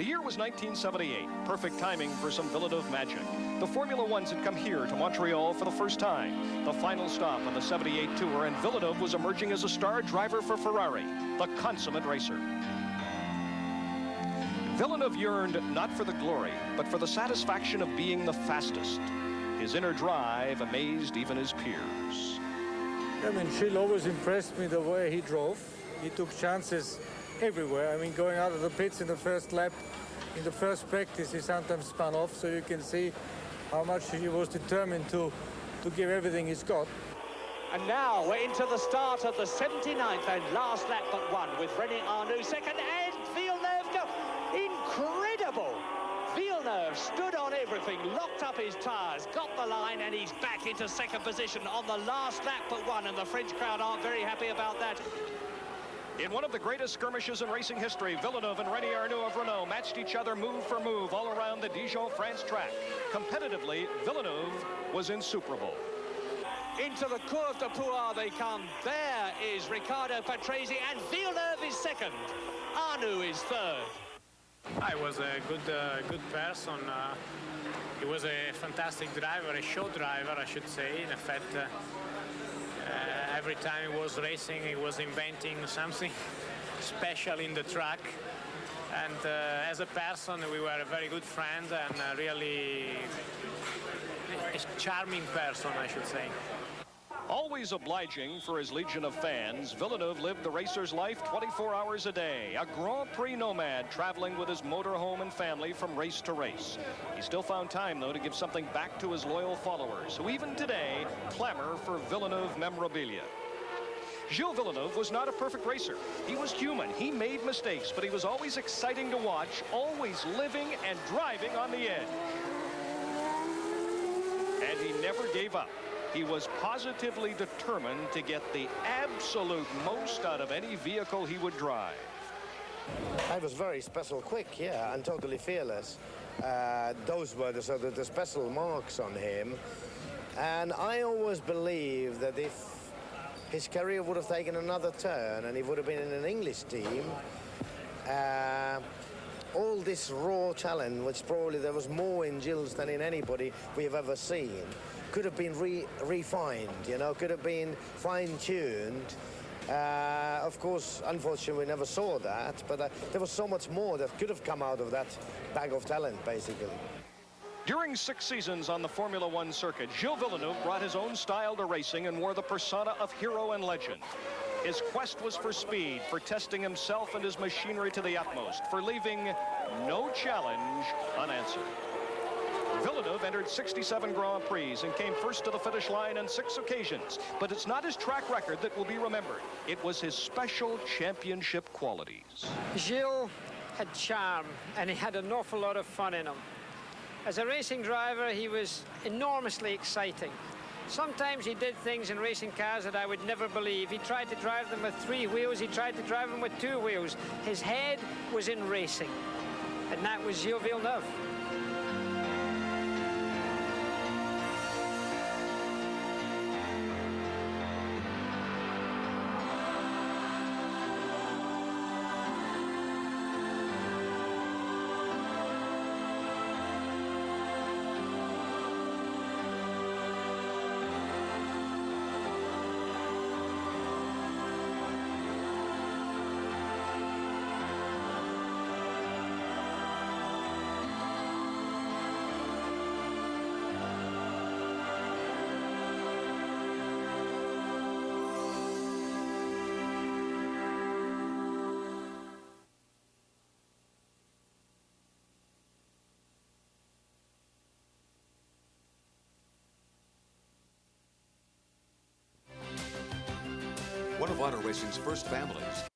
year was 1978. Perfect timing for some Villeneuve magic. The Formula Ones had come here to Montreal for the first time. The final stop on the 78 Tour, and Villeneuve was emerging as a star driver for Ferrari, the consummate racer. Villeneuve yearned not for the glory, but for the satisfaction of being the fastest. His inner drive amazed even his peers. I mean, Gilles always impressed me the way he drove. He took chances everywhere. I mean, going out of the pits in the first lap, in the first practice, he sometimes spun off, so you can see how much he was determined to give everything he's got. And now we're into the start of the 79th and last lap but one, with René Arnoux second and Villeneuve go. Incredible! Villeneuve stood on everything, locked up his tyres, got the line, and he's back into second position on the last lap but one, and the French crowd aren't very happy about that. In one of the greatest skirmishes in racing history, Villeneuve and René Arnoux of Renault matched each other move for move all around the Dijon, France track. Competitively, Villeneuve was insuperable. Into the Course de Pouard they come. There is Riccardo Patrese, and Villeneuve is second. Arnoux is third. I was a good person. He was a fantastic driver, a show driver, I should say. In fact, every time he was racing, he was inventing something special in the track. And as a person, we were a very good friend and really a charming person, I should say. Always obliging for his legion of fans, Villeneuve lived the racer's life 24 hours a day, a Grand Prix nomad traveling with his motorhome and family from race to race. He still found time, though, to give something back to his loyal followers, who even today clamor for Villeneuve memorabilia. Gilles Villeneuve was not a perfect racer. He was human. He made mistakes, but he was always exciting to watch, always living and driving on the edge. And he never gave up. He was positively determined to get the absolute most out of any vehicle he would drive. I was very special quick, yeah, and totally fearless. Those were the special marks on him. And I always believed that if his career would have taken another turn and he would have been in an English team, all this raw talent, which probably there was more in Gilles than in anybody we have ever seen, could have been refined, you know, could have been fine-tuned. Of course, unfortunately, we never saw that, but there was so much more that could have come out of that bag of talent, basically. During 6 seasons on the Formula One circuit, Gilles Villeneuve brought his own style to racing and wore the persona of hero and legend. His quest was for speed, for testing himself and his machinery to the utmost, for leaving no challenge unanswered. Villeneuve entered 67 Grand Prix and came first to the finish line on 6 occasions. But it's not his track record that will be remembered. It was his special championship qualities. Gilles had charm, and he had an awful lot of fun in him. As a racing driver, he was enormously exciting. Sometimes he did things in racing cars that I would never believe. He tried to drive them with 3 wheels. He tried to drive them with 2 wheels. His head was in racing, and that was Gilles Villeneuve. One of auto racing's first families,